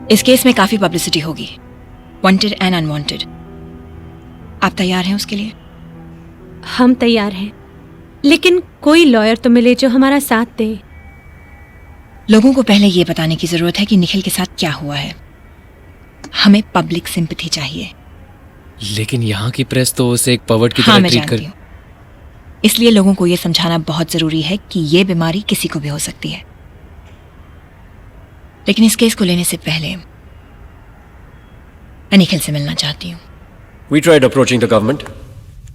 इस केस में काफी पब्लिसिटी होगी, वांटेड एंड अनवांटेड। आप तैयार हैं उसके लिए? हम तैयार हैं, लेकिन कोई लॉयर तो मिले जो हमारा साथ दे। लोगों को पहले ये बताने की जरूरत है कि निखिल के साथ क्या हुआ है। हमें पब्लिक सिंपैथी चाहिए। लेकिन यहाँ की प्रेस तो उसे एक पर्वर्ट की हाँ, तरह मैं ट्रीट जानती हूँ। इसलिए लोगों को ये समझाना बहुत जरूरी है कि ये बीमारी किसी को भी हो सकती है। लेकिन इस केस को लेने से पहले मैं निखिल से मिलना चाहती हूँ। We tried approaching the government,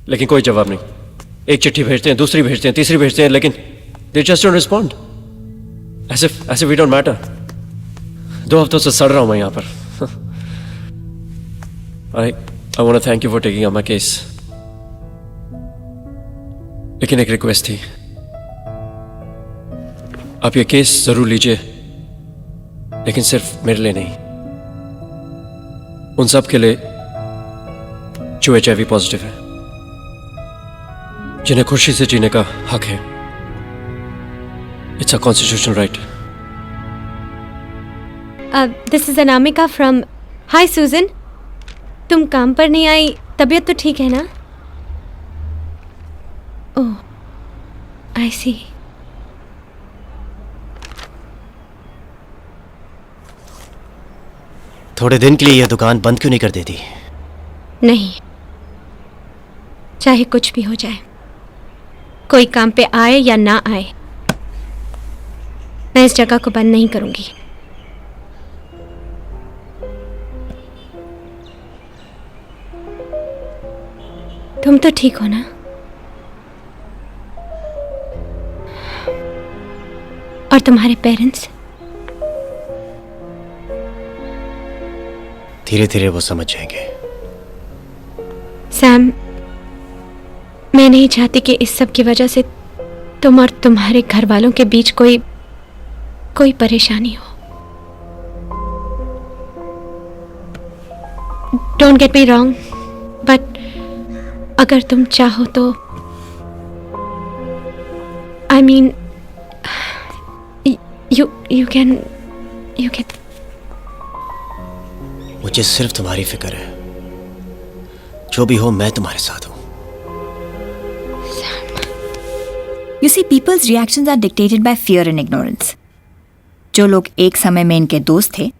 लेकिन कोई जवाब नहीं। एक चिट्ठी भेजते हैं, दूसरी भेजते हैं, तीसरी भेजते हैं, लेकिन they just don't respond. As if we don't matter. 2 हफ्तों से सड़ रहा हूं मैं यहाँ पर। I want to thank you for taking up my case. लेकिन एक रिक्वेस्ट थी, आप ये केस जरूर लीजिए, लेकिन सिर्फ मेरे लिए नहीं, उन सब के लिए जो HIV पॉजिटिव है, जिन्हें खुशी से जीने का हक है। It's a constitutional right. This is Anamika from. Hi Susan, तुम काम पर नहीं आई, तबीयत तो ठीक है ना? ओह, आई सी। थोड़े दिन के लिए यह दुकान बंद क्यों नहीं कर देती? नहीं, चाहे कुछ भी हो जाए, कोई काम पे आए या ना आए, मैं इस जगह को बंद नहीं करूंगी। तुम तो ठीक हो ना? और तुम्हारे पेरेंट्स? धीरे धीरे वो समझ जाएंगे। सैम, मैं नहीं चाहती कि इस सब की वजह से तुम और तुम्हारे घर वालों के बीच कोई परेशानी हो। Don't get me wrong, but अगर तुम चाहो तो, आई मीन, you can मुझे सिर्फ तुम्हारी फिक्र है। जो भी हो, मैं तुम्हारे साथ हूं। You see, people's reactions are dictated by fear and ignorance. जो लोग एक समय में इनके दोस्त थे,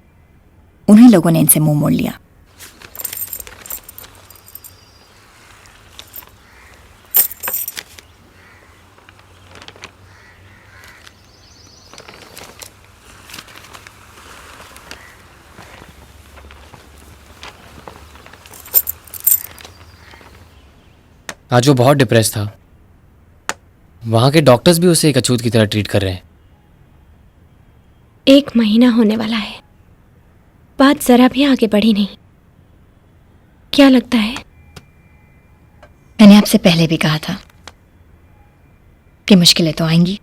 उन्हीं लोगों ने इनसे मुंह मोड़ लिया। आज वो बहुत डिप्रेस था। वहां के डॉक्टर्स भी उसे एक अछूत की तरह ट्रीट कर रहे हैं। 1 महीना होने वाला है, बात जरा भी आगे बढ़ी नहीं। क्या लगता है? मैंने आपसे पहले भी कहा था कि मुश्किलें तो आएंगी।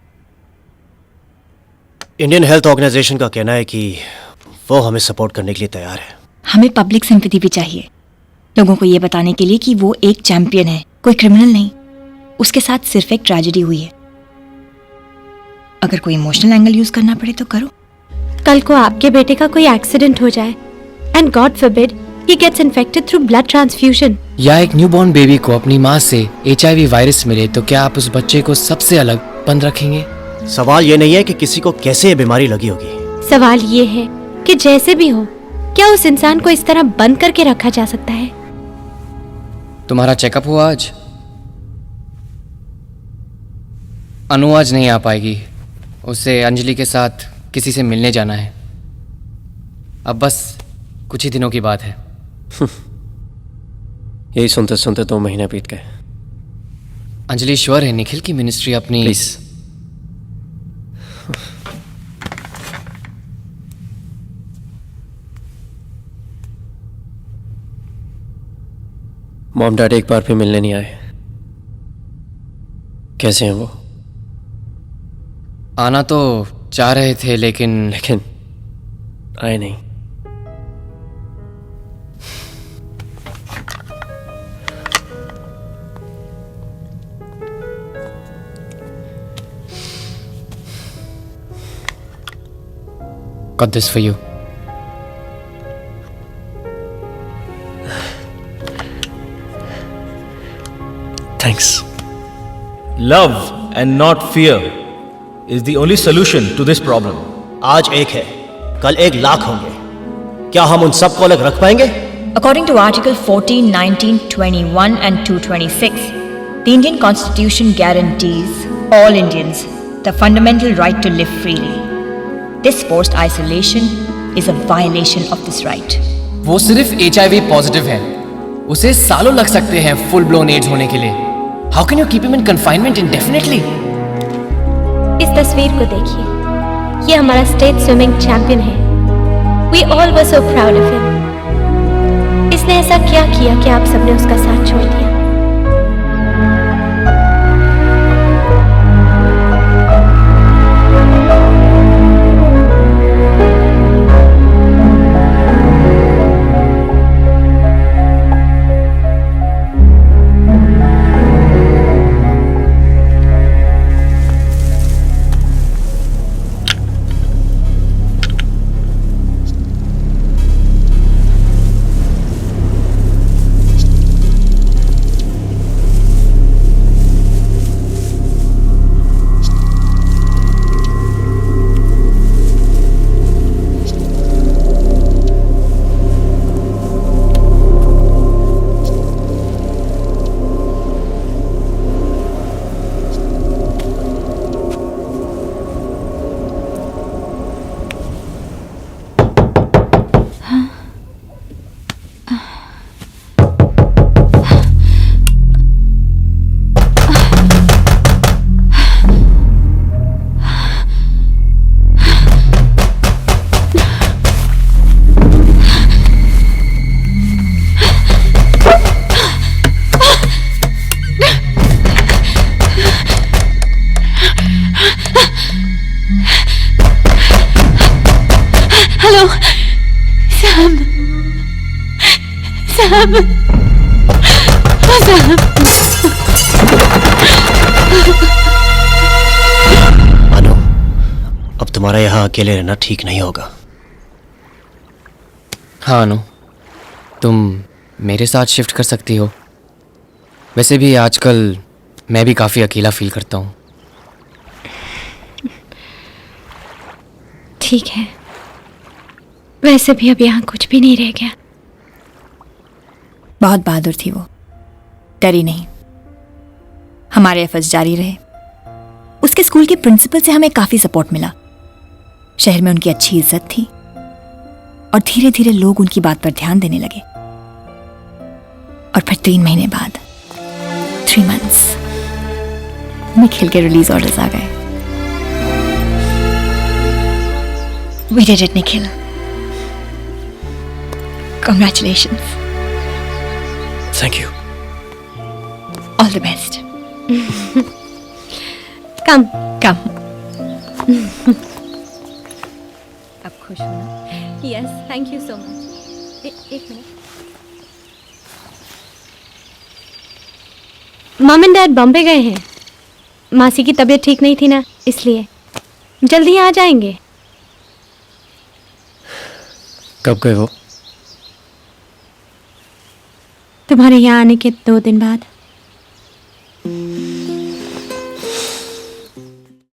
इंडियन हेल्थ ऑर्गेनाइजेशन का कहना है कि वो हमें सपोर्ट करने के लिए तैयार है। हमें पब्लिक सिंपैथी भी चाहिए, लोगों को ये बताने के लिए कि वो एक चैंपियन है, कोई क्रिमिनल नहीं। उसके साथ सिर्फ एक ट्रेजेडी हुई है। अगर कोई इमोशनल एंगल यूज करना पड़े तो करो। कल को आपके बेटे का कोई एक्सीडेंट हो जाए and God forbid he gets infected through blood transfusion, या एक न्यूबॉर्न बेबी को अपनी माँ से HIV वायरस मिले, तो क्या आप उस बच्चे को सबसे अलग बंद रखेंगे? सवाल ये नहीं है कि किसी को कैसे ये बीमारी लगी होगी। सवाल ये है कि जैसे भी हो, क्या उस इंसान को इस तरह बंद करके रखा जा सकता है? तुम्हारा चेकअप हुआ आज? अनु आज नहीं आ पाएगी, उसे अंजलि के साथ किसी से मिलने जाना है। अब बस कुछ ही दिनों की बात है। यही सुनते सुनते 2 महीने बीत गए। अंजलि श्योर है निखिल की मिनिस्ट्री अपनी। प्लीज, मॉम डैड एक बार भी मिलने नहीं आए। कैसे हैं वो? आना तो चाह रहे थे, लेकिन आए नहीं। Got this for you. Thanks. Love and not fear is the only solution to this problem. आज एक है, कल 1,00,000 होंगे। क्या हम उन सबको अलग रख पाएंगे? According to Article 14, 19, 21 and 226, the Indian Constitution guarantees all Indians the fundamental right to live freely. This forced isolation is a violation of this right. वो सिर्फ HIV पॉजिटिव है, उसे सालों लग सकते हैं फुल ब्लोन एड्स होने के लिए। How can you keep him in confinement इंडेफिनिटली? इस तस्वीर को देखिए, ये हमारा स्टेट स्विमिंग चैंपियन है। We all were so proud of him. इसने ऐसा क्या किया कि आप सबने उसका साथ छोड़ दिया? Hello Sam, Sam, Sam. Anu, अब तुम्हारा यहाँ अकेले रहना ठीक नहीं होगा। हाँ अनु, तुम मेरे साथ शिफ्ट कर सकती हो। वैसे भी आजकल मैं भी काफ़ी अकेला फील करता हूँ। ठीक है, वैसे भी अब यहाँ कुछ भी नहीं रह गया। बहुत बहादुर थी वो, डरी नहीं। हमारे एफर्ट्स जारी रहे। उसके स्कूल के प्रिंसिपल से हमें काफी सपोर्ट मिला। शहर में उनकी अच्छी इज्जत थी और धीरे धीरे लोग उनकी बात पर ध्यान देने लगे। और फिर 3 महीने बाद 3 months निखिल के रिलीज ऑर्डर्स आ गए। We did it, Nikhil. Congratulations. Thank you. All the best. Come Come. अब खुश हो ना? Yes, thank you so much. एक minute. Mom and dad Bombay गए हैं। मासी की तबीयत ठीक नहीं थी ना, इसलिए जल्दी आ जाएंगे। कब गए वो? तुम्हारे यहाँ आने के 2 दिन बाद।